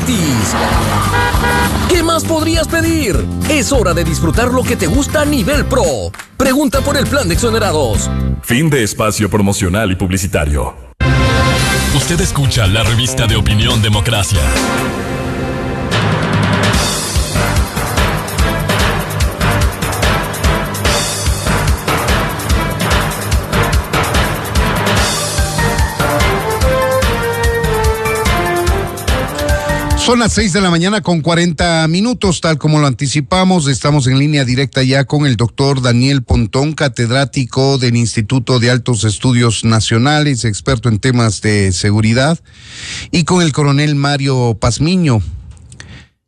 gratis. ¿Qué más podrías pedir? Es hora de disfrutar lo que te gusta a nivel pro. Pregunta por el plan de exonerados. Fin de espacio promocional y publicitario. Usted escucha la revista de opinión Democracia. Son las 6 de la mañana con 40 minutos, tal como lo anticipamos. Estamos en línea directa ya con el doctor Daniel Pontón, catedrático del Instituto de Altos Estudios Nacionales, experto en temas de seguridad, y con el coronel Mario Pazmiño,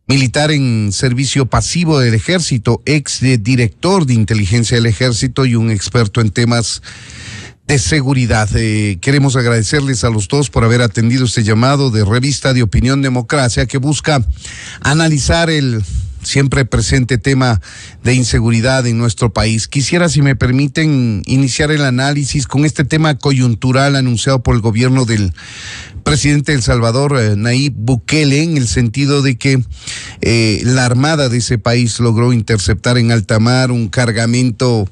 militar en servicio pasivo del Ejército, ex director de inteligencia del Ejército y un experto en temas de seguridad. Queremos agradecerles a los dos por haber atendido este llamado de Revista de Opinión Democracia, que busca analizar el siempre presente tema de inseguridad en nuestro país. Quisiera, si me permiten, iniciar el análisis con este tema coyuntural anunciado por el gobierno del presidente de El Salvador, Nayib Bukele, en el sentido de que la armada de ese país logró interceptar en alta mar un cargamento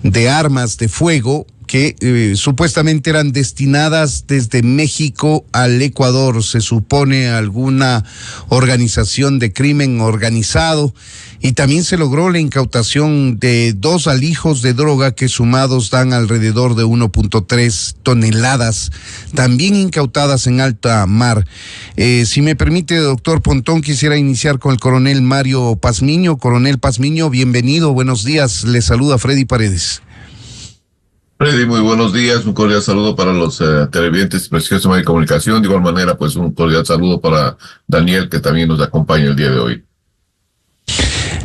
de armas de fuego que supuestamente eran destinadas desde México al Ecuador, se supone alguna organización de crimen organizado, y también se logró la incautación de 2 alijos de droga que sumados dan alrededor de 1.3 toneladas, también incautadas en alta mar. Si me permite, doctor Pontón, quisiera iniciar con el coronel Mario Pazmiño. Coronel Pazmiño, bienvenido, buenos días, le saluda Freddy Paredes. Freddy, muy buenos días, un cordial saludo para los televidentes y preciosos medios de comunicación. De igual manera, pues un cordial saludo para Daniel, que también nos acompaña el día de hoy.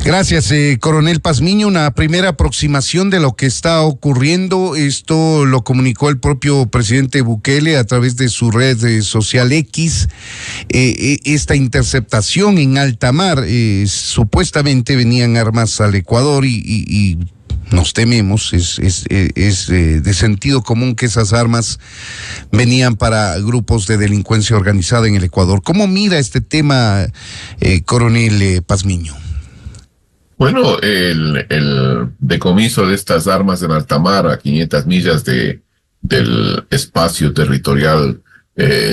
Gracias, coronel Pazmiño. Una primera aproximación de lo que está ocurriendo. Esto lo comunicó el propio presidente Bukele a través de su red social X. Esta interceptación en alta mar, supuestamente venían armas al Ecuador y nos tememos, es de sentido común que esas armas venían para grupos de delincuencia organizada en el Ecuador. ¿Cómo mira este tema, coronel Pazmiño? Bueno, el decomiso de estas armas en alta mar a 500 millas del espacio territorial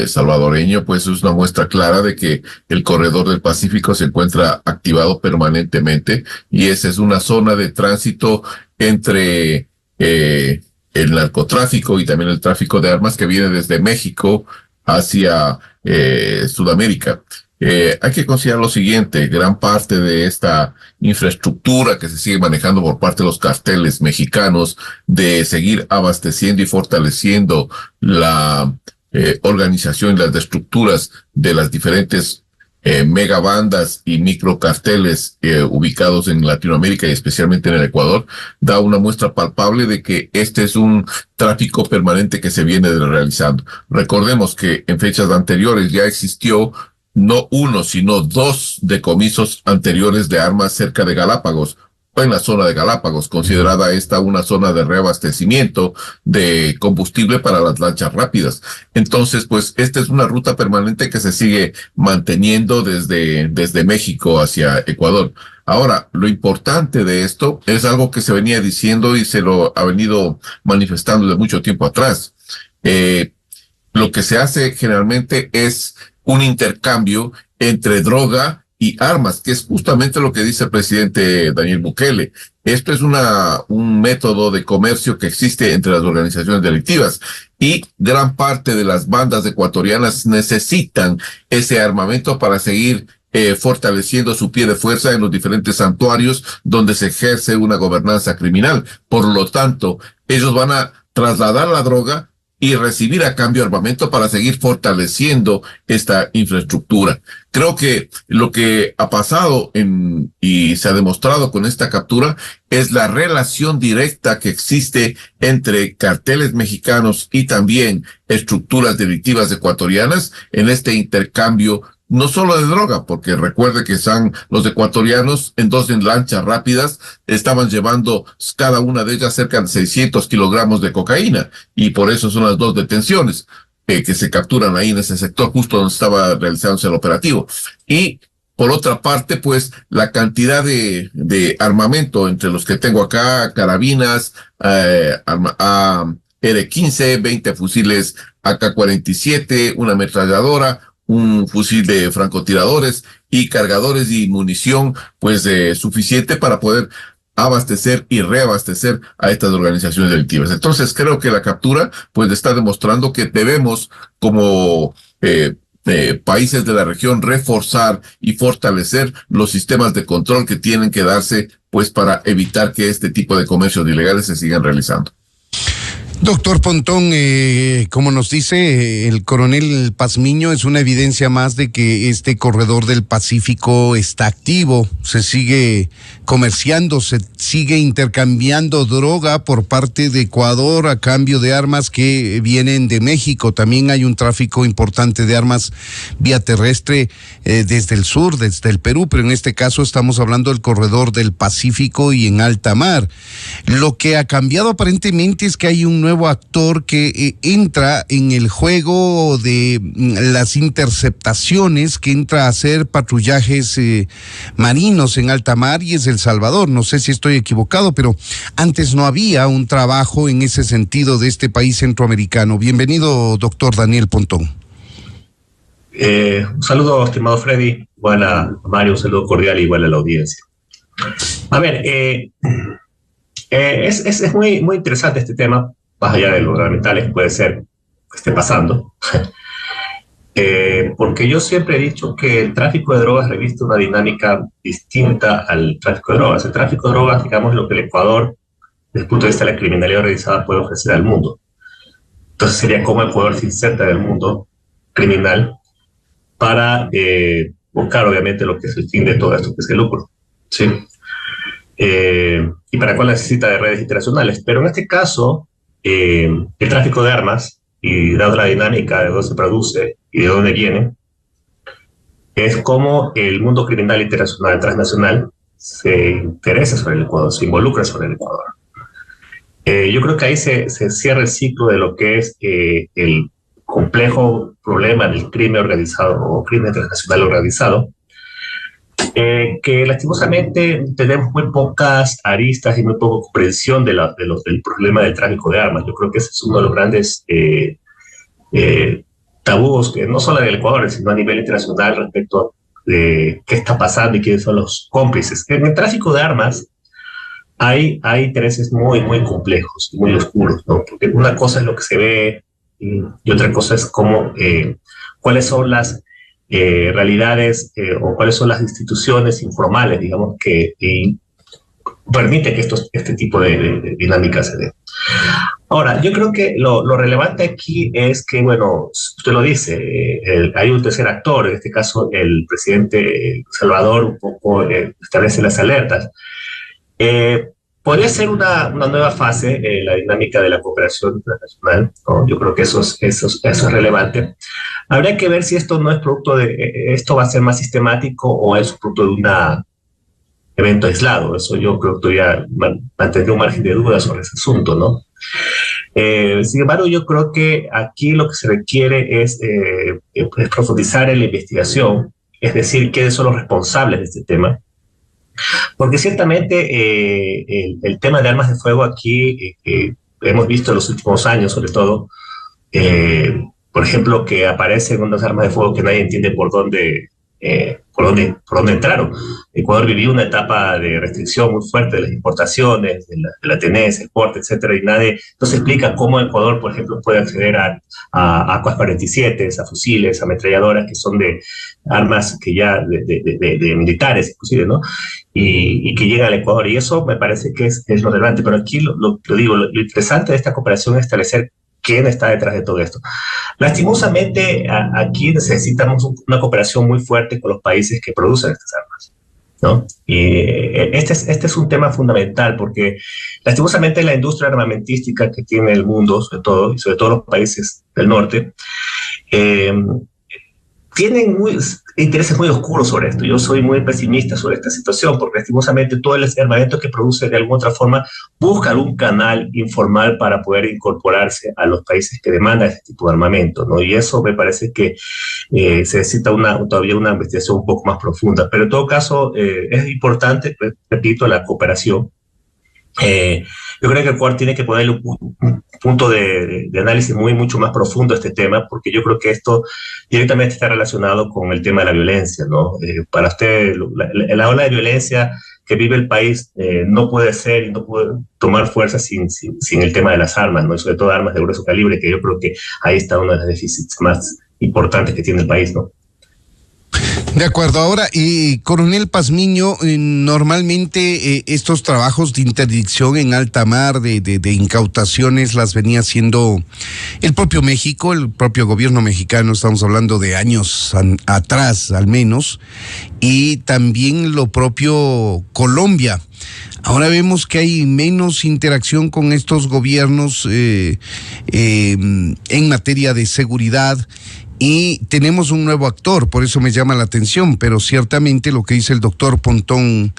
salvadoreño, pues es una muestra clara de que el corredor del Pacífico se encuentra activado permanentemente, y esa es una zona de tránsito entre el narcotráfico y también el tráfico de armas que viene desde México hacia Sudamérica. Hay que considerar lo siguiente: gran parte de esta infraestructura que se sigue manejando por parte de los carteles mexicanos de seguir abasteciendo y fortaleciendo la organización y las estructuras de las diferentes megabandas y microcarteles ubicados en Latinoamérica y especialmente en el Ecuador, da una muestra palpable de que este es un tráfico permanente que se viene realizando. Recordemos que en fechas anteriores ya existió no uno, sino 2 decomisos anteriores de armas cerca de Galápagos, o en la zona de Galápagos, considerada esta una zona de reabastecimiento de combustible para las lanchas rápidas. Entonces, pues, esta es una ruta permanente que se sigue manteniendo desde México hacia Ecuador. Ahora, lo importante de esto es algo que se venía diciendo y se lo ha venido manifestando de mucho tiempo atrás. Lo que se hace generalmente es un intercambio entre droga y armas, que es justamente lo que dice el presidente Daniel Bukele. Esto es un método de comercio que existe entre las organizaciones delictivas, y gran parte de las bandas ecuatorianas necesitan ese armamento para seguir fortaleciendo su pie de fuerza en los diferentes santuarios donde se ejerce una gobernanza criminal. Por lo tanto, ellos van a trasladar la droga y recibir a cambio armamento para seguir fortaleciendo esta infraestructura. Creo que lo que ha pasado y se ha demostrado con esta captura es la relación directa que existe entre carteles mexicanos y también estructuras delictivas ecuatorianas en este intercambio, no solo de droga, porque recuerde que los ecuatorianos en 2 lanchas rápidas estaban llevando cada una de ellas cerca de 600 kilogramos de cocaína, y por eso son las 2 detenciones. que se capturan ahí en ese sector, justo donde estaba realizándose el operativo. Y por otra parte, pues la cantidad de armamento entre los que tengo acá, carabinas, R-15, 20 fusiles AK-47, una ametralladora, un fusil de francotiradores y cargadores y munición, pues suficiente para poder abastecer y reabastecer a estas organizaciones delictivas. Entonces creo que la captura pues está demostrando que debemos como países de la región reforzar y fortalecer los sistemas de control que tienen que darse pues para evitar que este tipo de comercios ilegales se sigan realizando. Doctor Pontón, como nos dice el coronel Pazmiño, es una evidencia más de que este corredor del Pacífico está activo, se sigue comerciando, se sigue intercambiando droga por parte de Ecuador a cambio de armas que vienen de México. También hay un tráfico importante de armas vía terrestre desde el sur, desde el Perú, pero en este caso estamos hablando del corredor del Pacífico y en alta mar. Lo que ha cambiado aparentemente es que hay un nuevo actor que entra en el juego de las interceptaciones, que entra a hacer patrullajes marinos en alta mar, y es El Salvador. No sé si estoy equivocado, pero antes no había un trabajo en ese sentido de este país centroamericano. Bienvenido, doctor Daniel Pontón. Un saludo, estimado Freddy, igual a Mario, un saludo cordial, igual a la audiencia. A ver, es muy, muy interesante este tema, más allá de los fundamentales que puede ser que esté pasando, porque yo siempre he dicho que el tráfico de drogas reviste una dinámica distinta al tráfico de drogas. El tráfico de drogas, digamos, es lo que el Ecuador, desde el punto de vista de la criminalidad organizada, puede ofrecer al mundo. Entonces sería como Ecuador se inserta en el mundo criminal para buscar, obviamente, lo que es el fin de todo esto, que es el lucro, ¿sí? Y para cuál necesita de redes internacionales. Pero en este caso, el tráfico de armas, y dado la dinámica de dónde se produce y de dónde viene, es como el mundo criminal internacional, transnacional, se interesa sobre el Ecuador, se involucra sobre el Ecuador. Yo creo que ahí se cierra el ciclo de lo que es el complejo problema del crimen organizado o crimen transnacional organizado, que lastimosamente tenemos muy pocas aristas y muy poca comprensión del problema del tráfico de armas. Yo creo que ese es uno de los grandes tabús, que no solo en el Ecuador, sino a nivel internacional, respecto de qué está pasando y quiénes son los cómplices. En el tráfico de armas hay intereses muy, muy complejos, muy oscuros, ¿no? Porque una cosa es lo que se ve y otra cosa es cómo, cuáles son las realidades o cuáles son las instituciones informales, digamos, que permite que este tipo de dinámicas se den. Ahora, yo creo que lo relevante aquí es que, bueno, usted lo dice, hay un tercer actor, en este caso el presidente Salvador un poco establece las alertas. Podría ser una nueva fase la dinámica de la cooperación internacional, ¿no? Yo creo que eso es relevante. Habría que ver si esto no es producto esto va a ser más sistemático o es producto de un evento aislado. Eso yo creo que todavía mantendría un margen de duda sobre ese asunto, ¿no? Sin embargo, yo creo que aquí lo que se requiere es profundizar en la investigación, es decir, quiénes son los responsables de este tema. Porque ciertamente el tema de armas de fuego aquí hemos visto en los últimos años, sobre todo, por ejemplo, que aparecen unas armas de fuego que nadie entiende por dónde entraron. Ecuador vivió una etapa de restricción muy fuerte de las importaciones, de la tenés, el porte, etcétera, y no se explica cómo Ecuador, por ejemplo, puede acceder a AK-47, a fusiles, a ametralladoras, que son de armas que ya de militares, inclusive, ¿no? Y que llegan al Ecuador. Y eso me parece que es lo relevante. Pero aquí lo interesante de esta cooperación es establecer quién está detrás de todo esto. Lastimosamente, aquí necesitamos una cooperación muy fuerte con los países que producen estas armas, ¿no? Y este es un tema fundamental, porque lastimosamente la industria armamentística que tiene el mundo, sobre todo los países del norte, tienen intereses muy oscuros sobre esto. Yo soy muy pesimista sobre esta situación porque lastimosamente todo el armamento que produce de alguna otra forma busca algún canal informal para poder incorporarse a los países que demandan este tipo de armamento, ¿no? Y eso me parece que se necesita todavía una investigación un poco más profunda. Pero en todo caso es importante, repito, la cooperación. Yo creo que el Ecuador tiene que ponerle un punto de análisis mucho más profundo a este tema, porque yo creo que esto directamente está relacionado con el tema de la violencia, ¿no? Para usted, la ola de violencia que vive el país no puede ser y no puede tomar fuerza sin el tema de las armas, ¿no? Y sobre todo armas de grueso calibre, que yo creo que ahí está uno de los déficits más importantes que tiene el país, ¿no? De acuerdo. Ahora, coronel Pazmiño, normalmente estos trabajos de interdicción en alta mar, de incautaciones, las venía haciendo el propio México, el propio gobierno mexicano, estamos hablando de años atrás al menos, y también lo propio Colombia. Ahora vemos que hay menos interacción con estos gobiernos en materia de seguridad. Y tenemos un nuevo actor, por eso me llama la atención, pero ciertamente lo que dice el doctor Pontón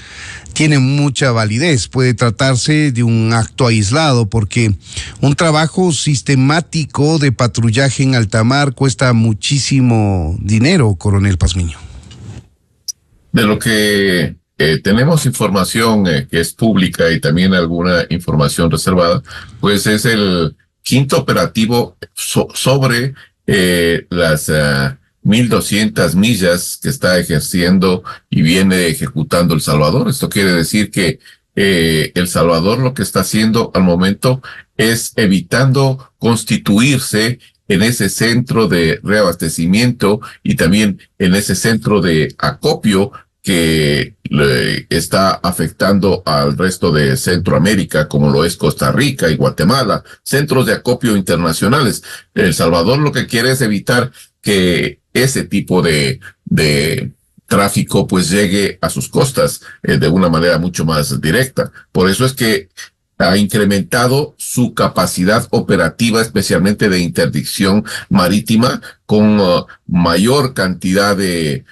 tiene mucha validez. Puede tratarse de un acto aislado, porque un trabajo sistemático de patrullaje en alta mar cuesta muchísimo dinero, coronel Pazmiño. De lo que tenemos información que es pública y también alguna información reservada, pues es el quinto operativo sobre las 1,200 millas que está ejerciendo y viene ejecutando El Salvador. Esto quiere decir que El Salvador lo que está haciendo al momento es evitando constituirse en ese centro de reabastecimiento y también en ese centro de acopio que está afectando al resto de Centroamérica, como lo es Costa Rica y Guatemala, centros de acopio internacionales. El Salvador lo que quiere es evitar que ese tipo de tráfico pues llegue a sus costas de una manera mucho más directa. Por eso es que ha incrementado su capacidad operativa, especialmente de interdicción marítima, con mayor cantidad de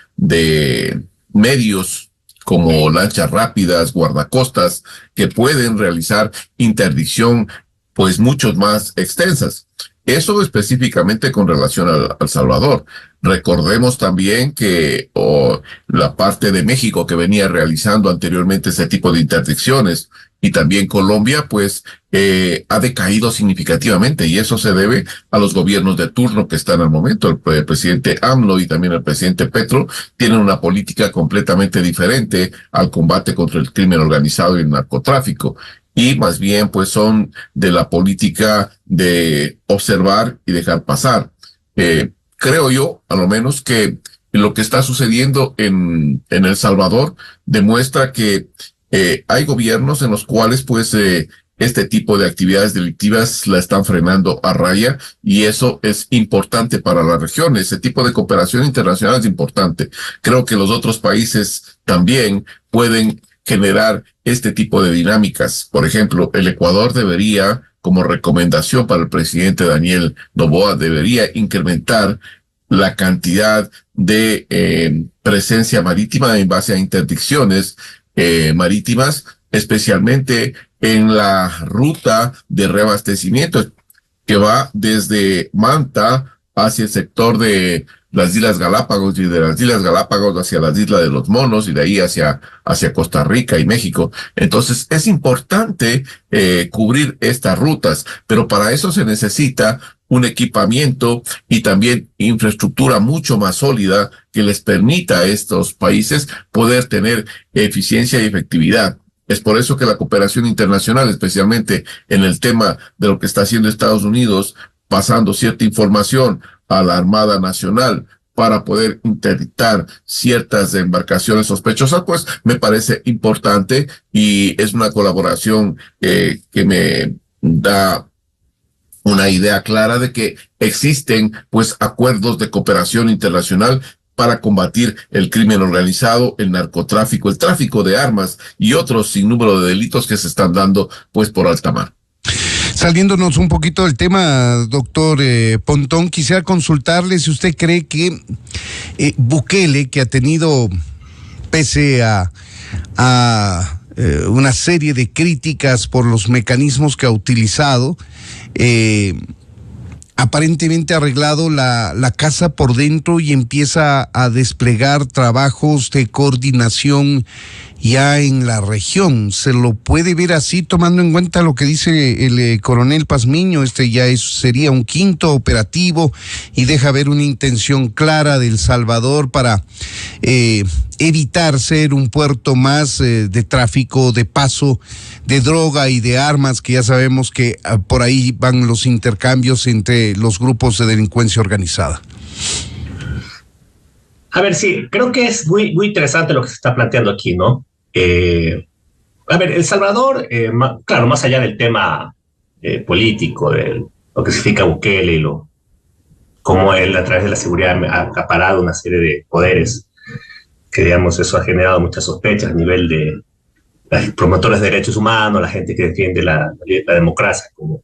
medios como lanchas rápidas, guardacostas, que pueden realizar interdicción pues muchos más extensas. Eso específicamente con relación al Salvador. Recordemos también que la parte de México que venía realizando anteriormente ese tipo de interdicciones y también Colombia, pues ha decaído significativamente, y eso se debe a los gobiernos de turno que están al momento. El presidente AMLO y también el presidente Petro tienen una política completamente diferente al combate contra el crimen organizado y el narcotráfico, y más bien pues son de la política de observar y dejar pasar. Creo yo, a lo menos, que lo que está sucediendo en El Salvador demuestra que hay gobiernos en los cuales pues este tipo de actividades delictivas la están frenando a raya, y eso es importante para la región. Ese tipo de cooperación internacional es importante. Creo que los otros países también pueden generar este tipo de dinámicas. Por ejemplo, el Ecuador debería, como recomendación para el presidente Daniel Noboa, debería incrementar la cantidad de presencia marítima en base a interdicciones marítimas, especialmente en la ruta de reabastecimiento que va desde Manta hacia el sector de las Islas Galápagos, y de las Islas Galápagos hacia las Islas de los Monos, y de ahí hacia Costa Rica y México. Entonces es importante cubrir estas rutas, pero para eso se necesita un equipamiento y también infraestructura mucho más sólida que les permita a estos países poder tener eficiencia y efectividad. Es por eso que la cooperación internacional, especialmente en el tema de lo que está haciendo Estados Unidos, pasando cierta información a la Armada Nacional para poder interdictar ciertas embarcaciones sospechosas, pues me parece importante, y es una colaboración que me da una idea clara de que existen pues acuerdos de cooperación internacional para combatir el crimen organizado, el narcotráfico, el tráfico de armas y otros sinnúmero de delitos que se están dando pues por alta mar. Saliéndonos un poquito del tema, doctor Pontón, quisiera consultarle si usted cree que Bukele, que ha tenido, pese a una serie de críticas por los mecanismos que ha utilizado, aparentemente ha arreglado la casa por dentro y empieza a desplegar trabajos de coordinación ya en la región. ¿Se lo puede ver así, tomando en cuenta lo que dice el coronel Pazmiño? Sería un quinto operativo y deja ver una intención clara de El Salvador para evitar ser un puerto más de tráfico, de paso de droga y de armas, que ya sabemos que por ahí van los intercambios entre los grupos de delincuencia organizada. A ver, sí, creo que es muy interesante lo que se está planteando aquí, ¿no? A ver, El Salvador, claro, más allá del tema político, de lo que significa Bukele y cómo él a través de la seguridad ha acaparado una serie de poderes, que digamos eso ha generado muchas sospechas a nivel de los promotores de derechos humanos, la gente que defiende la democracia como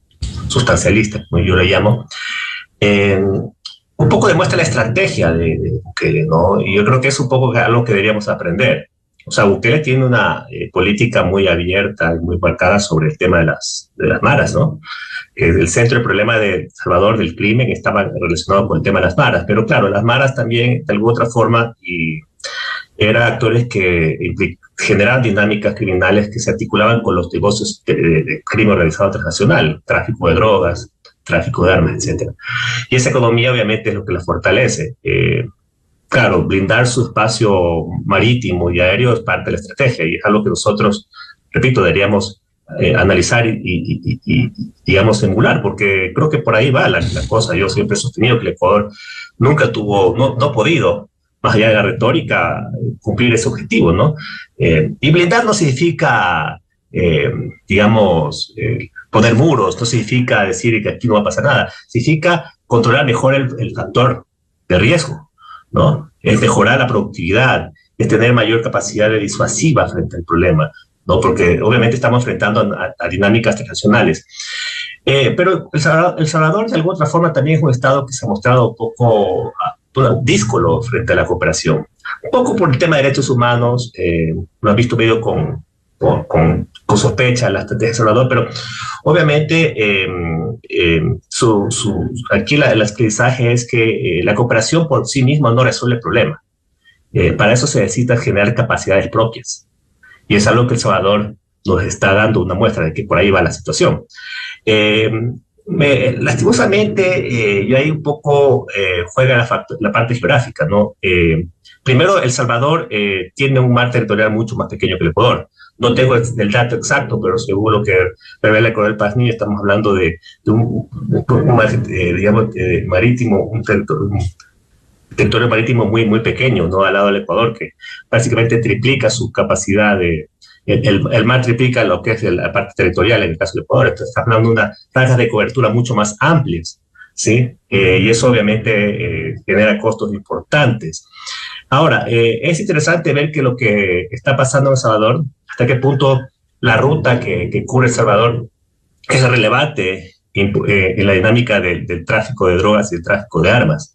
sustancialista, como yo le llamo. Un poco demuestra la estrategia de Bukele, ¿no? Y yo creo que es un poco algo que deberíamos aprender. O sea, Bukele tiene una política muy abierta y muy marcada sobre el tema de las maras, ¿no? El centro del problema de El Salvador del crimen estaba relacionado con el tema de las maras, pero claro, las maras también, de alguna otra forma, eran actores que generaban dinámicas criminales que se articulaban con los negocios de crimen organizado transnacional, tráfico de drogas, tráfico de armas, etc. Y esa economía obviamente es lo que la fortalece. Claro, blindar su espacio marítimo y aéreo es parte de la estrategia y es algo que nosotros, repito, deberíamos analizar y digamos, emular, porque creo que por ahí va la cosa. Yo siempre he sostenido que el Ecuador nunca no ha podido, más allá de la retórica, cumplir ese objetivo, ¿no? Y blindar no significa, digamos, poner muros, no significa decir que aquí no va a pasar nada, significa controlar mejor el factor de riesgo, ¿no? Es mejorar la productividad, es tener mayor capacidad de disuasiva frente al problema, ¿no? Porque obviamente estamos enfrentando a dinámicas transnacionales. Pero El Salvador, de alguna otra forma, también es un estado que se ha mostrado un poco díscolo frente a la cooperación. Un poco por el tema de derechos humanos, lo han visto medio con sospecha la estrategia de El Salvador, pero obviamente aquí el mensaje es que la cooperación por sí misma no resuelve el problema. Para eso se necesita generar capacidades propias. Y es algo que El Salvador nos está dando una muestra de que por ahí va la situación. Lastimosamente, yo ahí un poco juega la parte geográfica, ¿no? Primero, El Salvador tiene un mar territorial mucho más pequeño que el Ecuador. No tengo el dato exacto, pero seguro que revela el coronel Pazmiño, estamos hablando de un digamos, marítimo, un territorio marítimo muy, muy pequeño, ¿no? Al lado del Ecuador, que básicamente triplica su capacidad el mar triplica lo que es la parte territorial en el caso del Ecuador. Entonces, está hablando de unas franjas de cobertura mucho más amplias, ¿sí? Y eso obviamente genera costos importantes. Ahora, es interesante ver que lo que está pasando en El Salvador, hasta qué punto la ruta que cubre El Salvador es relevante en la dinámica del tráfico de drogas y el tráfico de armas.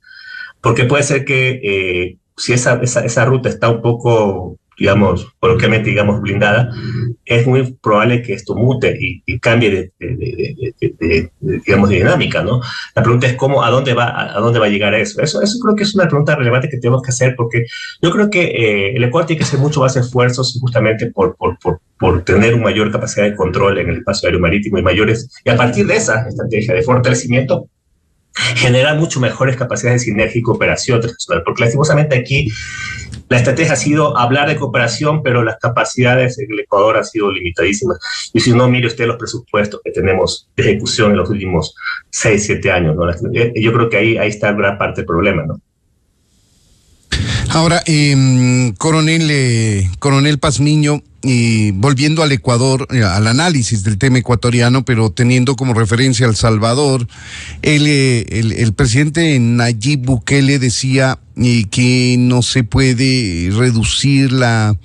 Porque puede ser que si esa ruta está un poco, digamos, coloquialmente, digamos, blindada, es muy probable que esto mute y cambie digamos, de dinámica, ¿no? La pregunta es a dónde va a llegar eso. Eso creo que es una pregunta relevante que tenemos que hacer, porque yo creo que el Ecuador tiene que hacer mucho más esfuerzos justamente por tener una mayor capacidad de control en el espacio aéreo marítimo y a partir de esa estrategia de fortalecimiento, generar mucho mejores capacidades de sinergia y cooperación transnacional, porque lastimosamente aquí la estrategia ha sido hablar de cooperación, pero las capacidades en el Ecuador han sido limitadísimas. Y si no, mire usted los presupuestos que tenemos de ejecución en los últimos 6, 7 años, ¿no? Yo creo que ahí está gran parte del problema, ¿no? Ahora, coronel Pazmiño, volviendo al Ecuador, al análisis del tema ecuatoriano, pero teniendo como referencia a El Salvador, el presidente Nayib Bukele decía que no se puede reducir la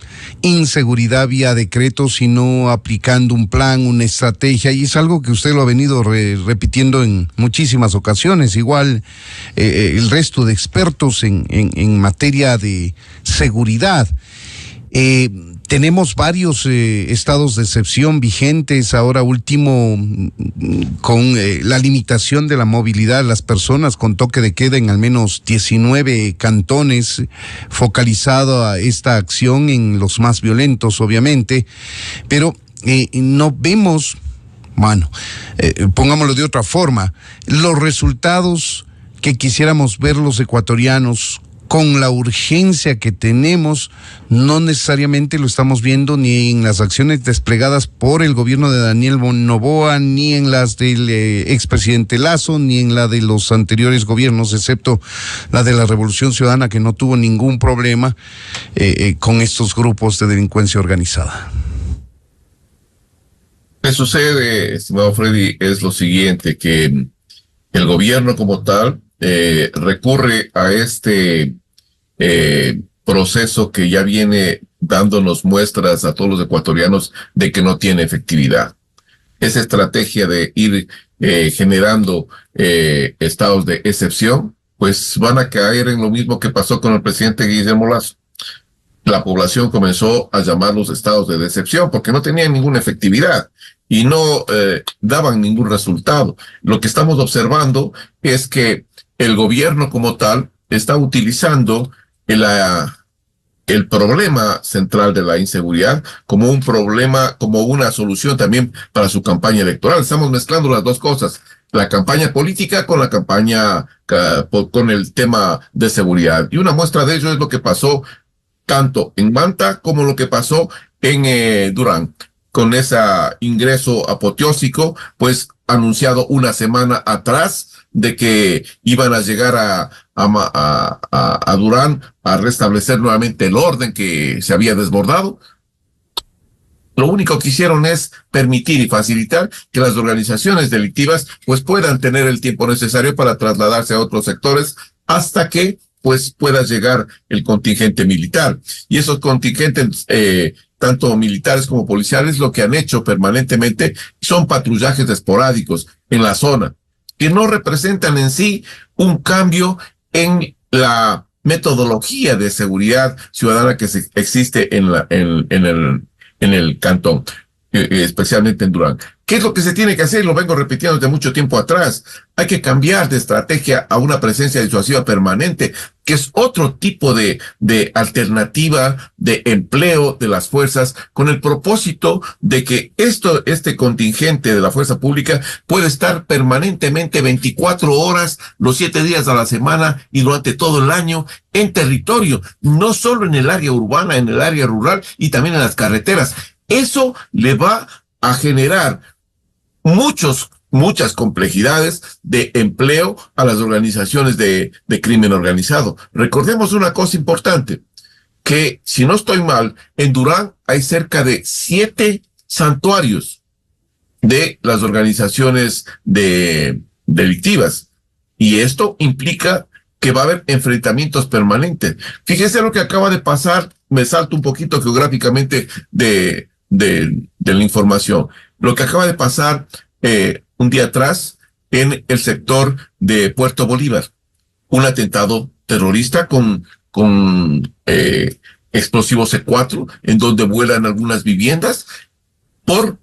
inseguridad vía decreto, sino aplicando un plan, una estrategia, y es algo que usted lo ha venido repitiendo en muchísimas ocasiones. Igual el resto de expertos en materia de seguridad. Tenemos varios estados de excepción vigentes, ahora último con la limitación de la movilidad de las personas, con toque de queda en al menos 19 cantones, focalizado a esta acción en los más violentos, obviamente, pero no vemos, bueno, pongámoslo de otra forma, los resultados que quisiéramos ver los ecuatorianos. Con la urgencia que tenemos, no necesariamente lo estamos viendo ni en las acciones desplegadas por el gobierno de Daniel Noboa, ni en las del expresidente Lasso, ni en la de los anteriores gobiernos, excepto la de la Revolución Ciudadana, que no tuvo ningún problema con estos grupos de delincuencia organizada. Lo que sucede, estimado Freddy, es lo siguiente, que el gobierno como tal recurre a este proceso que ya viene dándonos muestras a todos los ecuatorianos de que no tiene efectividad. Esa estrategia de ir generando estados de excepción, pues van a caer en lo mismo que pasó con el presidente Guillermo Lasso. La población comenzó a llamar los estados de excepción porque no tenían ninguna efectividad y no daban ningún resultado. Lo que estamos observando es que el gobierno como tal está utilizando el problema central de la inseguridad como un problema, como una solución también para su campaña electoral. Estamos mezclando las dos cosas, la campaña política con la campaña, con el tema de seguridad. Y una muestra de ello es lo que pasó tanto en Manta como lo que pasó en Durán, con ese ingreso apoteósico, pues anunciado una semana atrás de que iban a llegar a Durán a restablecer nuevamente el orden que se había desbordado. Lo único que hicieron es permitir y facilitar que las organizaciones delictivas pues puedan tener el tiempo necesario para trasladarse a otros sectores hasta que pues pueda llegar el contingente militar. Y esos contingentes, tanto militares como policiales, lo que han hecho permanentemente son patrullajes esporádicos en la zona, que no representan en sí un cambio en la metodología de seguridad ciudadana que existe en el cantón, especialmente en Durán. ¿Qué es lo que se tiene que hacer? Lo vengo repitiendo desde mucho tiempo atrás. Hay que cambiar de estrategia a una presencia disuasiva permanente, que es otro tipo de alternativa de empleo de las fuerzas, con el propósito de que este contingente de la fuerza pública puede estar permanentemente 24 horas, los 7 días a la semana y durante todo el año en territorio, no solo en el área urbana, en el área rural y también en las carreteras. Eso le va a generar muchas complejidades de empleo a las organizaciones de crimen organizado. Recordemos una cosa importante, que si no estoy mal, en Durán hay cerca de 7 santuarios de las organizaciones delictivas, y esto implica que va a haber enfrentamientos permanentes. Fíjese lo que acaba de pasar, me salto un poquito geográficamente de la información. Lo que acaba de pasar un día atrás en el sector de Puerto Bolívar, un atentado terrorista con explosivos C4, en donde vuelan algunas viviendas por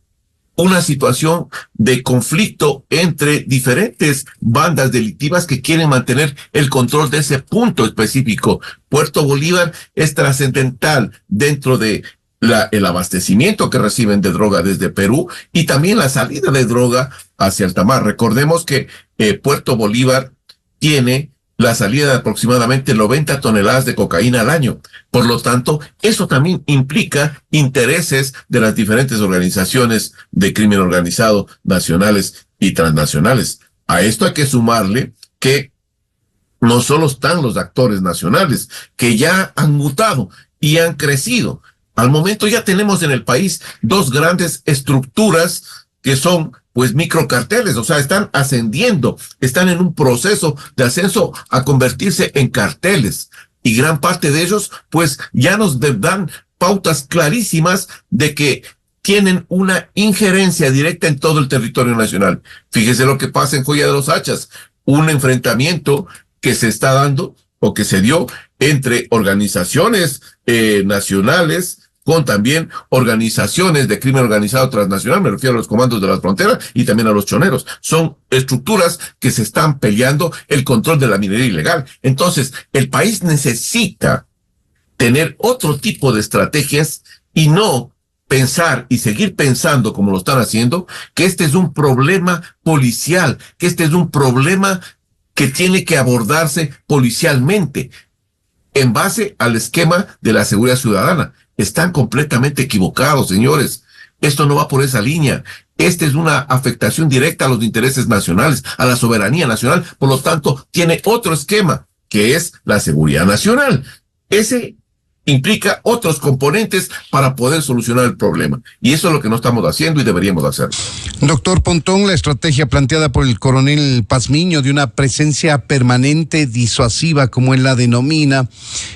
una situación de conflicto entre diferentes bandas delictivas que quieren mantener el control de ese punto específico. Puerto Bolívar es trascendental dentro de el abastecimiento que reciben de droga desde Perú y también la salida de droga hacia alta mar. Recordemos que Puerto Bolívar tiene la salida de aproximadamente 90 toneladas de cocaína al año. Por lo tanto, eso también implica intereses de las diferentes organizaciones de crimen organizado nacionales y transnacionales. A esto hay que sumarle que no solo están los actores nacionales, que ya han mutado y han crecido. Al momento ya tenemos en el país dos grandes estructuras que son pues microcarteles, o sea, están ascendiendo, están en un proceso de ascenso a convertirse en carteles. Y gran parte de ellos pues ya nos dan pautas clarísimas de que tienen una injerencia directa en todo el territorio nacional. Fíjese lo que pasa en Joya de los Hachas, un enfrentamiento que se está dando o que se dio entre organizaciones nacionales con también organizaciones de crimen organizado transnacional, me refiero a los comandos de la frontera y también a los choneros. Son estructuras que se están peleando el control de la minería ilegal. Entonces, el país necesita tener otro tipo de estrategias y no pensar y seguir pensando como lo están haciendo, que este es un problema policial, que este es un problema que tiene que abordarse policialmente en base al esquema de la seguridad ciudadana. Están completamente equivocados, señores. Esto no va por esa línea. Esta es una afectación directa a los intereses nacionales, a la soberanía nacional. Por lo tanto, tiene otro esquema, que es la seguridad nacional. Ese implica otros componentes para poder solucionar el problema. Y eso es lo que no estamos haciendo y deberíamos hacerlo. Doctor Pontón, la estrategia planteada por el coronel Pazmiño de una presencia permanente disuasiva, como él la denomina,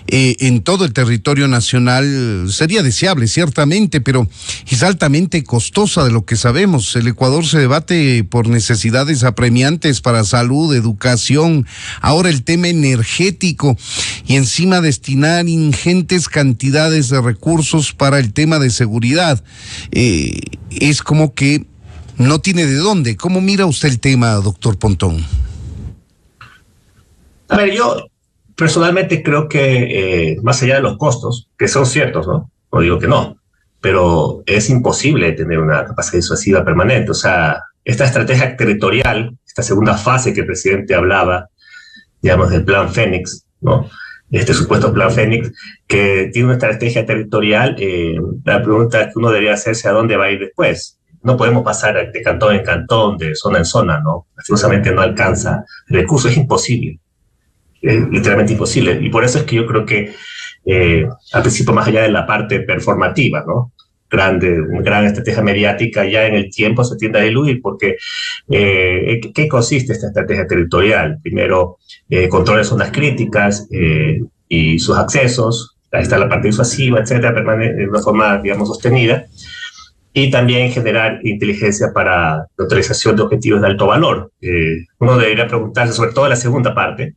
en todo el territorio nacional sería deseable, ciertamente, pero es altamente costosa de lo que sabemos. El Ecuador se debate por necesidades apremiantes para salud, educación, ahora el tema energético y encima destinar ingentes cantidades de recursos para el tema de seguridad. Es como que no tiene de dónde. ¿Cómo mira usted el tema, doctor Pontón? A ver, yo personalmente creo que más allá de los costos, que son ciertos, ¿no? No digo que no, pero es imposible tener una capacidad disuasiva permanente. O sea, esta estrategia territorial, esta segunda fase que el presidente hablaba, digamos, del plan Fénix, ¿no? Este supuesto plan Fénix, que tiene una estrategia territorial, la pregunta que uno debería hacerse: ¿a dónde va a ir después? No podemos pasar de cantón en cantón, de zona en zona, ¿no? Lastimosamente no alcanza el recurso, es imposible, literalmente imposible. Y por eso es que yo creo que, al principio, más allá de la parte performativa, ¿no? Una gran estrategia mediática, ya en el tiempo se tiende a diluir, porque ¿qué consiste esta estrategia territorial? Primero, control de zonas críticas y sus accesos, ahí está la parte disuasiva, etcétera, de una forma, digamos, sostenida, y también generar inteligencia para neutralización de objetivos de alto valor. Uno debería preguntarse, sobre todo en la segunda parte,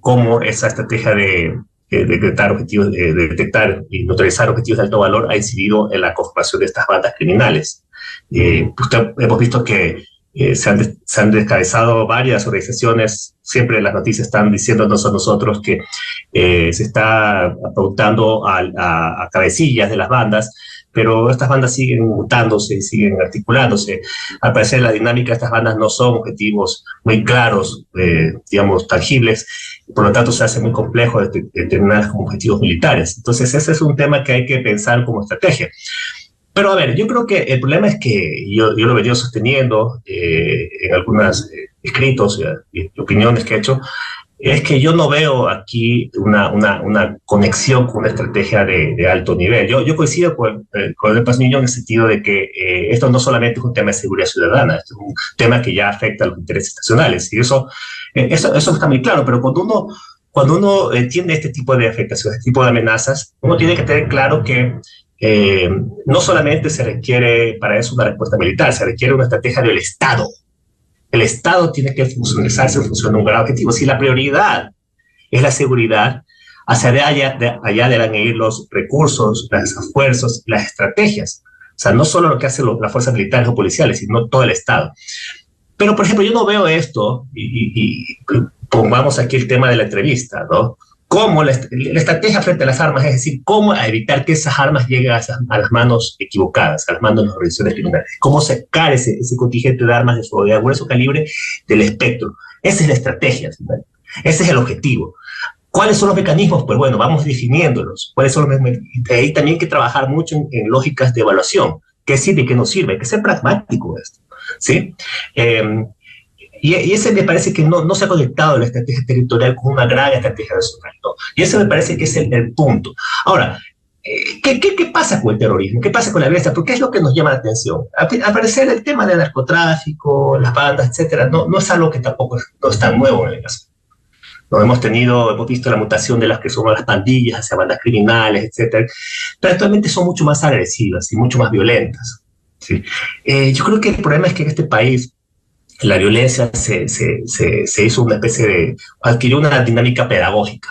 cómo esa estrategia de detectar y neutralizar objetivos de alto valor ha incidido en la conformación de estas bandas criminales. Hemos visto que se han descabezado varias organizaciones. Siempre las noticias están diciéndonos a nosotros que se está apuntando a cabecillas de las bandas, pero estas bandas siguen mutándose y siguen articulándose. Al parecer, la dinámica de estas bandas no son objetivos muy claros, digamos, tangibles, por lo tanto se hace muy complejo determinarlas como objetivos militares. Entonces ese es un tema que hay que pensar como estrategia. Pero a ver, yo creo que el problema es que yo lo he venido sosteniendo en algunos escritos y opiniones que he hecho, es que yo no veo aquí una conexión con una estrategia de alto nivel. Yo coincido con el Pazmiño en el sentido de que esto no solamente es un tema de seguridad ciudadana, esto es un tema que ya afecta a los intereses nacionales, y eso está muy claro. Pero cuando uno entiende este tipo de afectaciones, este tipo de amenazas, uno tiene que tener claro que no solamente se requiere para eso una respuesta militar, se requiere una estrategia del Estado. El Estado tiene que funcionalizarse en función de un gran objetivo. Si la prioridad es la seguridad, hacia allá deben ir los recursos, los esfuerzos, las estrategias. O sea, no solo lo que hacen las fuerzas militares o policiales, sino todo el Estado. Pero, por ejemplo, yo no veo esto, y pongamos aquí el tema de la entrevista, ¿no? Cómo la estrategia frente a las armas, es decir, cómo evitar que esas armas lleguen a las manos equivocadas, a las manos de las organizaciones criminales, cómo sacar ese contingente de armas de fuego de grueso calibre del espectro. Esa es la estrategia, ¿no? Ese es el objetivo. ¿Cuáles son los mecanismos? Pues bueno, vamos definiéndolos. ¿Cuáles son los mecanismos? Ahí también hay que trabajar mucho en lógicas de evaluación. ¿Qué sirve y qué no sirve? Hay que ser pragmático esto, ¿sí? Y ese me parece que no se ha conectado la estrategia territorial con una gran estrategia nacional, ¿no? Y ese me parece que es el punto. Ahora, ¿qué pasa con el terrorismo? ¿Qué pasa con la violencia? Porque es lo que nos llama la atención. Al parecer, el tema del narcotráfico, las bandas, etcétera, no es algo que tampoco no es tan nuevo en el caso. No, hemos visto la mutación de las que son las pandillas hacia bandas criminales, etcétera, pero actualmente son mucho más agresivas y mucho más violentas. ¿Sí? Yo creo que el problema es que en este país la violencia se hizo una especie de... adquirió una dinámica pedagógica.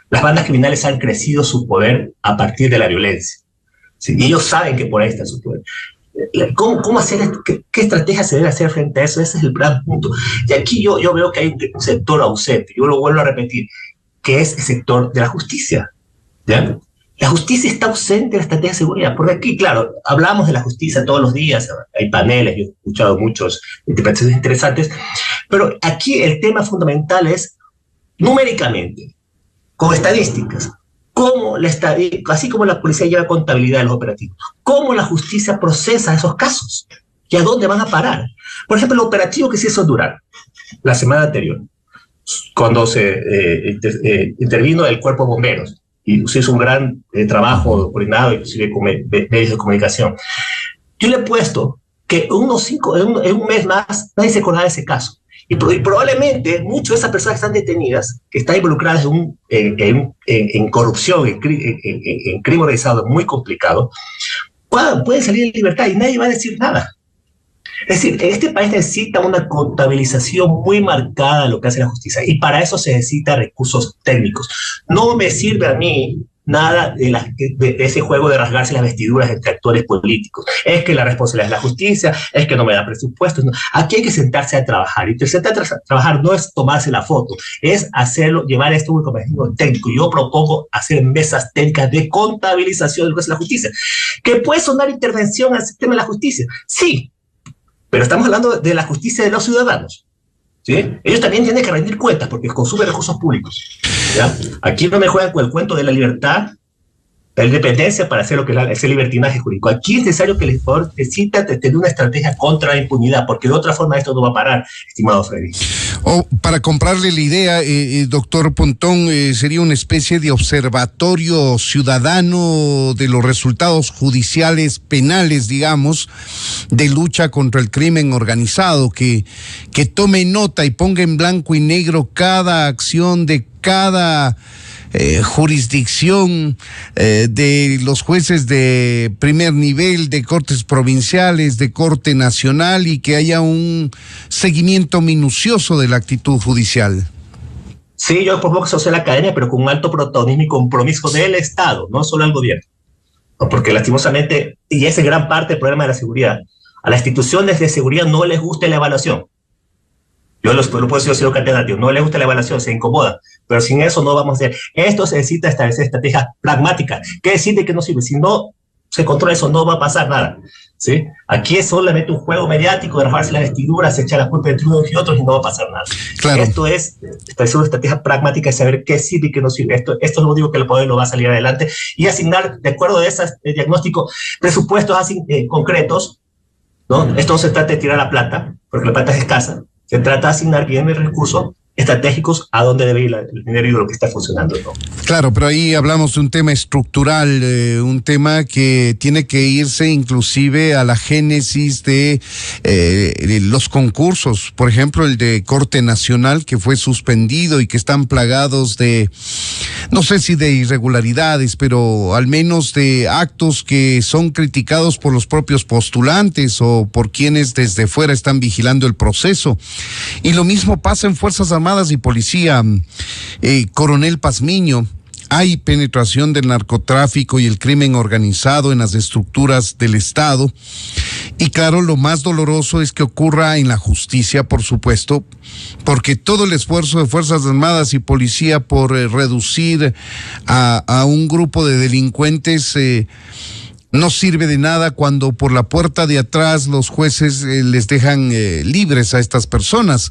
Las bandas criminales han crecido su poder a partir de la violencia. ¿Sí? Y ellos saben que por ahí está su poder. ¿Cómo hacer esto? ¿Qué estrategia se debe hacer frente a eso? Ese es el gran punto. Y aquí yo veo que hay un sector ausente, yo lo vuelvo a repetir, que es el sector de la justicia. ¿Ya? La justicia está ausente de la estrategia de seguridad, porque aquí, claro, hablamos de la justicia todos los días, hay paneles, yo he escuchado muchas interpretaciones interesantes, pero aquí el tema fundamental es numéricamente, con estadísticas, así como la policía lleva contabilidad de los operativos, cómo la justicia procesa esos casos y a dónde van a parar. Por ejemplo, el operativo que se hizo en Durán la semana anterior, cuando se intervino el cuerpo de bomberos y se hizo un gran trabajo coordinado, inclusive con medios de comunicación. Yo le he puesto que en un mes más nadie se acordaba de ese caso. Y probablemente muchas de esas personas que están detenidas, que están involucradas en corrupción, en crimen organizado muy complicado, pueden salir en libertad y nadie va a decir nada. Es decir, este país necesita una contabilización muy marcada de lo que hace la justicia y para eso se necesitan recursos técnicos. No me sirve a mí nada de ese juego de rasgarse las vestiduras entre actores políticos. Es que la responsabilidad es la justicia, es que no me da presupuestos. No. Aquí hay que sentarse a trabajar. Y sentarse a trabajar no es tomarse la foto, es hacerlo, llevar esto a un mecanismo técnico. Yo propongo hacer mesas técnicas de contabilización de lo que es la justicia. ¿Que puede sonar intervención al sistema de la justicia? Sí, pero estamos hablando de la justicia de los ciudadanos. ¿Sí? Ellos también tienen que rendir cuentas porque consumen recursos públicos. ¿Ya? Aquí no me juegan con el cuento de la libertad, la independencia para hacer lo que es el libertinaje jurídico. Aquí es necesario que el Ecuador necesita tener una estrategia contra la impunidad, porque de otra forma esto no va a parar, estimado Freddy. Para comprarle la idea, doctor Pontón, sería una especie de observatorio ciudadano de los resultados judiciales penales, digamos, de lucha contra el crimen organizado, que tome nota y ponga en blanco y negro cada acción de cada jurisdicción de los jueces de primer nivel, de cortes provinciales, de corte nacional, y que haya un seguimiento minucioso de la actitud judicial. Sí, yo propongo que se use la academia, pero con un alto protagonismo y compromiso del Estado, no solo al gobierno. Porque lastimosamente, y ese es gran parte del problema de la seguridad, a las instituciones de seguridad no les gusta la evaluación. Yo lo puedo decir, señor catedrático, no le gusta la evaluación, se incomoda, pero sin eso no vamos a hacer. Esto se necesita establecer estrategias pragmáticas. ¿Qué decir de que no sirve? Si no se controla eso, no va a pasar nada. ¿Sí? Aquí es solamente un juego mediático de rasgarse las vestiduras, echar la culpa entre unos y otros y no va a pasar nada. Claro. Esto es establecer una estrategia pragmática de saber qué sirve y qué no sirve. Esto es lo único que el poder no va a salir adelante y asignar, de acuerdo a ese diagnóstico, presupuestos concretos, ¿no? Esto no se trata de tirar la plata, porque la plata es escasa. Se trata de asignar bien los recursos estratégicos a dónde debe ir el dinero y lo que está funcionando, ¿no? Claro, pero ahí hablamos de un tema estructural, un tema que tiene que irse inclusive a la génesis de los concursos. Por ejemplo, el de Corte Nacional, que fue suspendido y que están plagados de, no sé si de irregularidades, pero al menos de actos que son criticados por los propios postulantes o por quienes desde fuera están vigilando el proceso. Y lo mismo pasa en Fuerzas Armadas y Policía. Coronel Pazmiño, hay penetración del narcotráfico y el crimen organizado en las estructuras del Estado. Y claro, lo más doloroso es que ocurra en la justicia, por supuesto, porque todo el esfuerzo de Fuerzas Armadas y Policía por reducir a un grupo de delincuentes no sirve de nada cuando por la puerta de atrás los jueces les dejan libres a estas personas.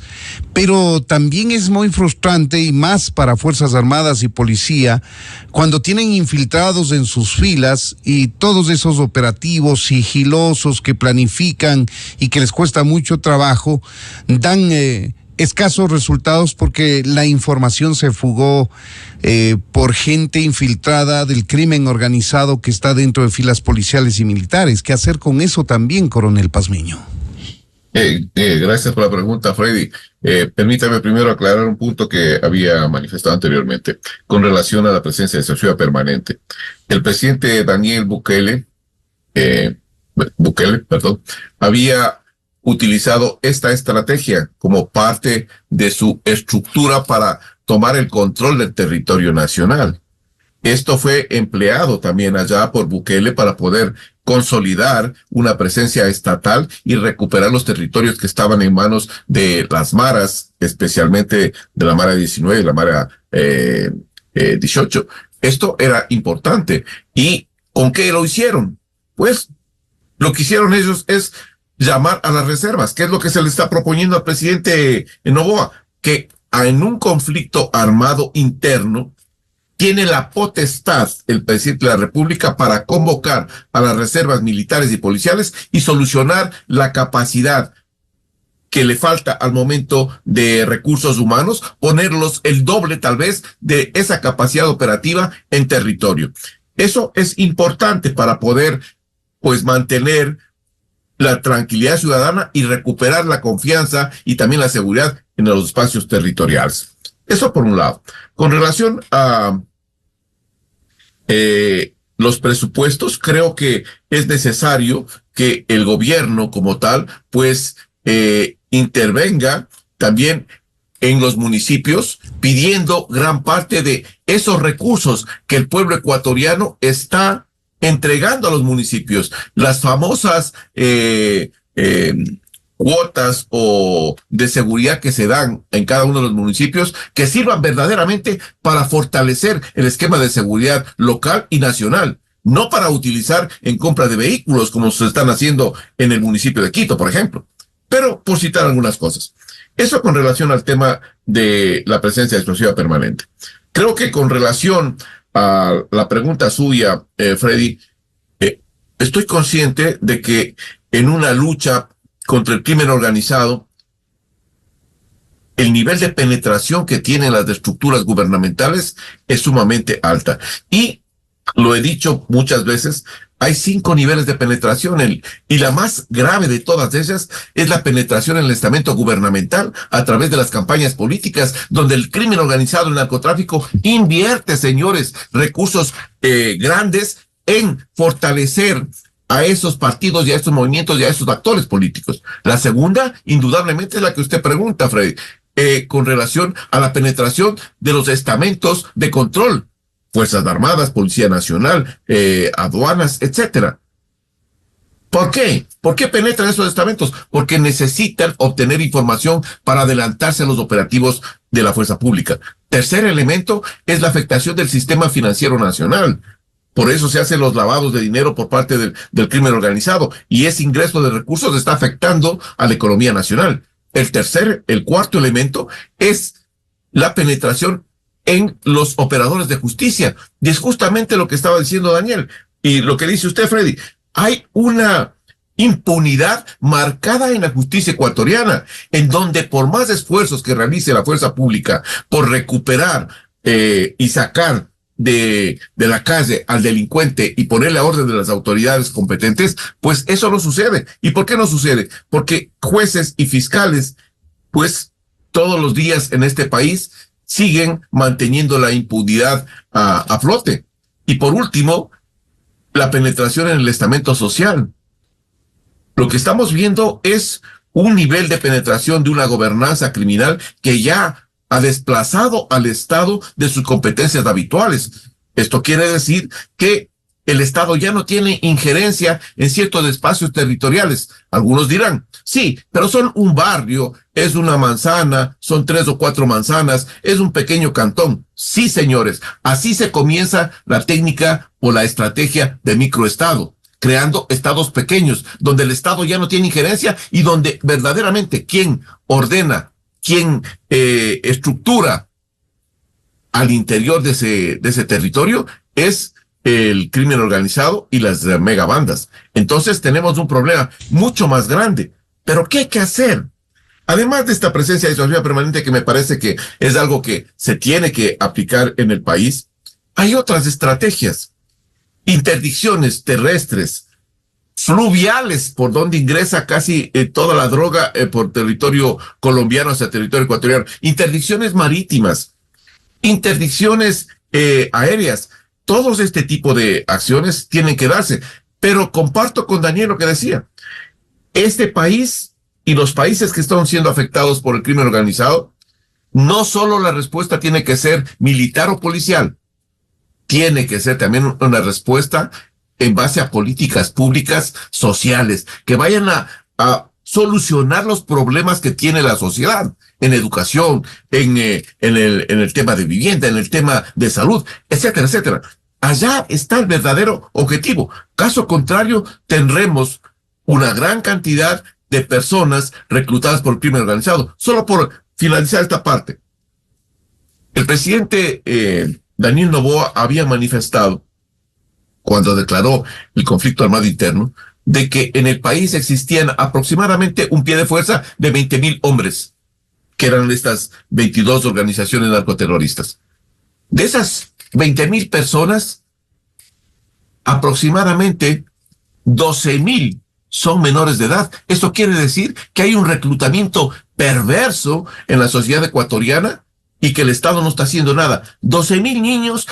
Pero también es muy frustrante, y más para Fuerzas Armadas y Policía, cuando tienen infiltrados en sus filas y todos esos operativos sigilosos que planifican y que les cuesta mucho trabajo, dan escasos resultados porque la información se fugó por gente infiltrada del crimen organizado que está dentro de filas policiales y militares. ¿Qué hacer con eso también, coronel Pazmiño? Gracias por la pregunta, Freddy. Permítame primero aclarar un punto que había manifestado anteriormente con relación a la presencia de seguridad permanente. El presidente Daniel Bukele, había utilizado esta estrategia como parte de su estructura para tomar el control del territorio nacional. Esto fue empleado también allá por Bukele para poder consolidar una presencia estatal y recuperar los territorios que estaban en manos de las maras, especialmente de la Mara 19 y la Mara 18. Esto era importante. ¿Y con qué lo hicieron? Pues lo que hicieron ellos es llamar a las reservas, que es lo que se le está proponiendo al presidente Noboa, que en un conflicto armado interno tiene la potestad el presidente de la República para convocar a las reservas militares y policiales y solucionar la capacidad que le falta al momento de recursos humanos, ponerlos el doble tal vez de esa capacidad operativa en territorio. Eso es importante para poder pues mantener la tranquilidad ciudadana y recuperar la confianza y también la seguridad en los espacios territoriales. Eso por un lado. Con relación a los presupuestos, creo que es necesario que el gobierno como tal, pues, intervenga también en los municipios, pidiendo gran parte de esos recursos que el pueblo ecuatoriano está entregando a los municipios. Las famosas cuotas o de seguridad que se dan en cada uno de los municipios, que sirvan verdaderamente para fortalecer el esquema de seguridad local y nacional, no para utilizar en compra de vehículos como se están haciendo en el municipio de Quito, por ejemplo. Pero por citar algunas cosas. Eso con relación al tema de la presencia explosiva permanente. Creo que con relación a la pregunta suya, Freddy, estoy consciente de que en una lucha contra el crimen organizado, el nivel de penetración que tienen las estructuras gubernamentales es sumamente alta. Y lo he dicho muchas veces, hay 5 niveles de penetración y la más grave de todas ellas es la penetración en el estamento gubernamental a través de las campañas políticas, donde el crimen organizado, el narcotráfico, invierte, señores, recursos grandes en fortalecer a esos partidos y a esos movimientos y a esos actores políticos. La segunda, indudablemente, es la que usted pregunta, Freddy, con relación a la penetración de los estamentos de control. Fuerzas Armadas, Policía Nacional, aduanas, etcétera. ¿Por qué? ¿Por qué penetran esos estamentos? Porque necesitan obtener información para adelantarse a los operativos de la fuerza pública. Tercer elemento es la afectación del sistema financiero nacional. Por eso se hacen los lavados de dinero por parte del crimen organizado y ese ingreso de recursos está afectando a la economía nacional. El cuarto elemento es la penetración en los operadores de justicia. Y es justamente lo que estaba diciendo Daniel y lo que dice usted, Freddy. Hay una impunidad marcada en la justicia ecuatoriana, en donde por más esfuerzos que realice la fuerza pública por recuperar y sacar de la calle al delincuente y ponerle a orden de las autoridades competentes, pues eso no sucede. ¿Y por qué no sucede? Porque jueces y fiscales, pues todos los días en este país siguen manteniendo la impunidad a flote. Y por último, la penetración en el estamento social. Lo que estamos viendo es un nivel de penetración de una gobernanza criminal que ya ha desplazado al Estado de sus competencias habituales. Esto quiere decir que el Estado ya no tiene injerencia en ciertos espacios territoriales. Algunos dirán, sí, pero son un barrio, es una manzana, son 3 o 4 manzanas, es un pequeño cantón. Sí, señores, así se comienza la técnica o la estrategia de microestado, creando estados pequeños, donde el Estado ya no tiene injerencia y donde verdaderamente quien ordena, quien estructura al interior de ese territorio es el crimen organizado y las megabandas. Entonces tenemos un problema mucho más grande. ¿Pero qué hay que hacer? Además de esta presencia disuasiva permanente, que me parece que es algo que se tiene que aplicar en el país, hay otras estrategias. Interdicciones terrestres, fluviales, por donde ingresa casi toda la droga por territorio colombiano hacia territorio ecuatoriano. Interdicciones marítimas, interdicciones aéreas. Todos este tipo de acciones tienen que darse. Pero comparto con Daniel lo que decía. Este país y los países que están siendo afectados por el crimen organizado, no solo la respuesta tiene que ser militar o policial, tiene que ser también una respuesta en base a políticas públicas sociales, que vayan a solucionar los problemas que tiene la sociedad, en educación, en el tema de vivienda, en el tema de salud, etcétera, etcétera. Allá está el verdadero objetivo. Caso contrario, tendremos una gran cantidad de personas reclutadas por el crimen organizado. Solo por finalizar esta parte. El presidente Daniel Noboa había manifestado, cuando declaró el conflicto armado interno, de que en el país existían aproximadamente un pie de fuerza de 20,000 hombres, que eran estas 22 organizaciones narcoterroristas. De esas 20,000 personas, aproximadamente 12,000 son menores de edad. Esto quiere decir que hay un reclutamiento perverso en la sociedad ecuatoriana y que el Estado no está haciendo nada. 12,000 niños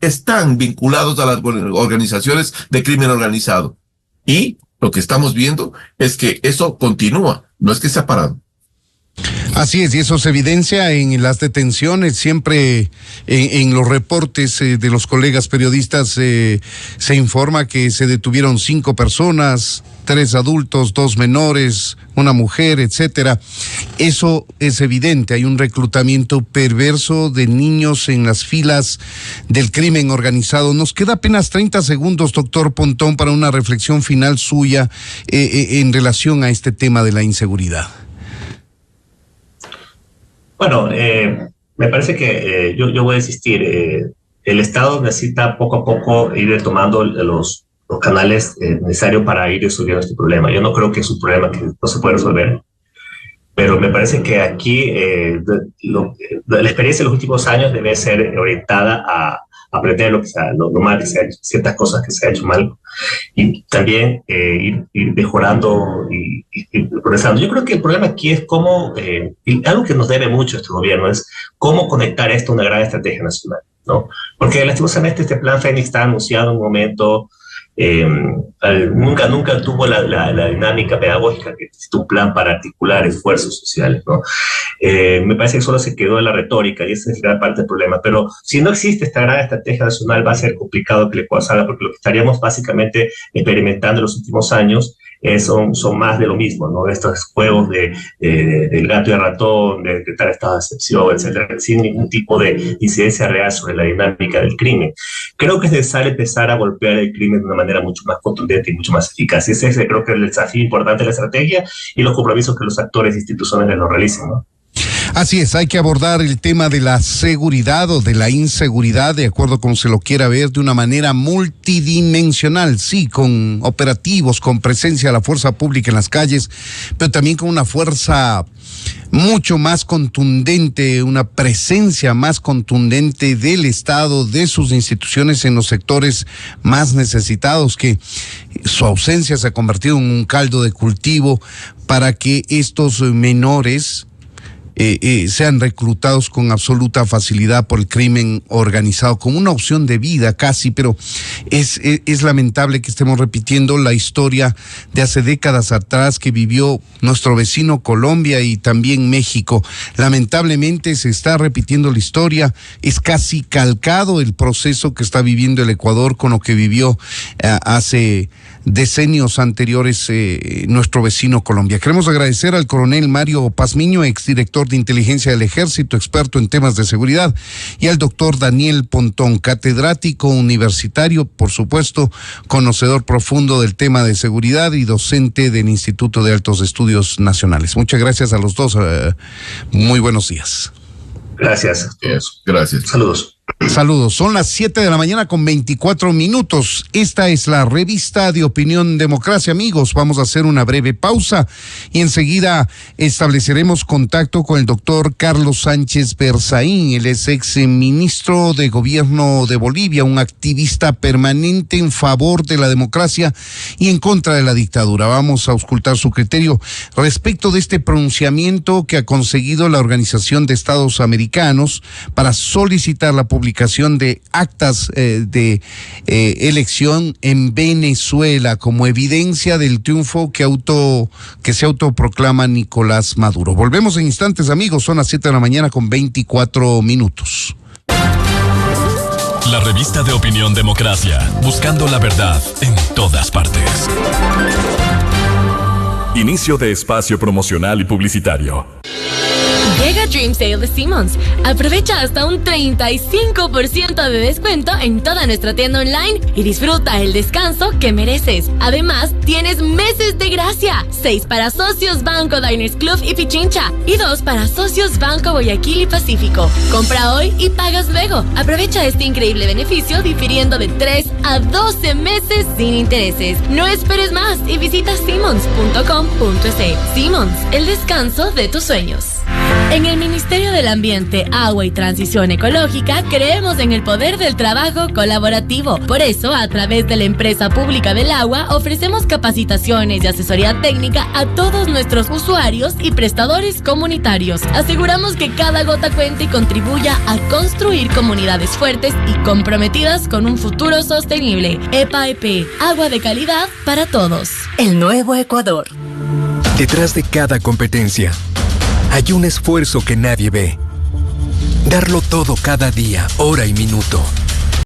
están vinculados a las organizaciones de crimen organizado. Y lo que estamos viendo es que eso continúa, no es que se ha parado. Así es, y eso se evidencia en las detenciones. Siempre en los reportes de los colegas periodistas se informa que se detuvieron 5 personas, 3 adultos, 2 menores, una mujer, etcétera. Eso es evidente, hay un reclutamiento perverso de niños en las filas del crimen organizado. Nos queda apenas 30 segundos, doctor Pontón, para una reflexión final suya en relación a este tema de la inseguridad. Bueno, me parece que yo voy a insistir. El Estado necesita poco a poco ir retomando los canales necesarios para ir resolviendo este problema. Yo no creo que es un problema que no se puede resolver, pero me parece que aquí la experiencia de los últimos años debe ser orientada a aprender lo mal que se ha hecho, ciertas cosas que se ha hecho mal, y también ir mejorando y progresando. Yo creo que el problema aquí es cómo, algo que nos debe mucho este gobierno, es cómo conectar esto a una gran estrategia nacional, ¿no? Porque lastimosamente este plan Fénix está anunciado en un momento, nunca tuvo la dinámica pedagógica que necesita un plan para articular esfuerzos sociales, ¿no? Me parece que solo se quedó en la retórica y esa es gran parte del problema. Pero si no existe esta gran estrategia nacional, va a ser complicado que el Ecuador salga, porque lo que estaríamos básicamente experimentando en los últimos años son más de lo mismo, ¿no? Estos juegos del gato y el ratón, de decretar estado de excepción, etcétera, sin ningún tipo de incidencia real sobre la dinámica del crimen. Creo que es necesario empezar a golpear el crimen de una manera mucho más contundente y mucho más eficaz. Y ese creo que es el desafío importante de la estrategia y los compromisos que los actores e instituciones lo realicen, ¿no? Así es, hay que abordar el tema de la seguridad o de la inseguridad, de acuerdo como se lo quiera ver, de una manera multidimensional, sí, con operativos, con presencia de la fuerza pública en las calles, pero también con una fuerza mucho más contundente, una presencia más contundente del Estado, de sus instituciones en los sectores más necesitados, que su ausencia se ha convertido en un caldo de cultivo para que estos menores sean reclutados con absoluta facilidad por el crimen organizado, como una opción de vida casi, pero es lamentable que estemos repitiendo la historia de hace décadas atrás que vivió nuestro vecino Colombia y también México. Lamentablemente se está repitiendo la historia, es casi calcado el proceso que está viviendo el Ecuador con lo que vivió hace decenios anteriores nuestro vecino Colombia. Queremos agradecer al coronel Mario Pazmiño, exdirector de inteligencia del Ejército, experto en temas de seguridad, y al doctor Daniel Pontón, catedrático universitario, por supuesto, conocedor profundo del tema de seguridad y docente del Instituto de Altos Estudios Nacionales. Muchas gracias a los dos. Muy buenos días. Gracias. Gracias. Saludos. Saludos, son las 7 de la mañana con 24 minutos. Esta es la revista de Opinión Democracia, amigos. Vamos a hacer una breve pausa y enseguida estableceremos contacto con el doctor Carlos Sánchez Berzaín. Él es ex ministro de Gobierno de Bolivia, un activista permanente en favor de la democracia y en contra de la dictadura. Vamos a auscultar su criterio respecto de este pronunciamiento que ha conseguido la Organización de Estados Americanos para solicitar la publicación de actas de elección en Venezuela como evidencia del triunfo que se autoproclama Nicolás Maduro. Volvemos en instantes, amigos, son las 7 de la mañana con 24 minutos. La revista de Opinión Democracia, buscando la verdad en todas partes. Inicio de espacio promocional y publicitario. Llega Dream Sale de Simmons. Aprovecha hasta un 35% de descuento en toda nuestra tienda online y disfruta el descanso que mereces. Además, tienes meses de gracia. 6 para socios Banco Diners Club y Pichincha y 2 para socios Banco Guayaquil y Pacífico. Compra hoy y pagas luego. Aprovecha este increíble beneficio difiriendo de 3 a 12 meses sin intereses. No esperes más y visita simmons.com.es. Simmons, el descanso de tus sueños. En el Ministerio del Ambiente, Agua y Transición Ecológica creemos en el poder del trabajo colaborativo. Por eso, a través de la Empresa Pública del Agua, ofrecemos capacitaciones y asesoría técnica a todos nuestros usuarios y prestadores comunitarios. Aseguramos que cada gota cuente y contribuya a construir comunidades fuertes y comprometidas con un futuro sostenible. EPAEP, agua de calidad para todos. El nuevo Ecuador. Detrás de cada competencia hay un esfuerzo que nadie ve. Darlo todo cada día, hora y minuto.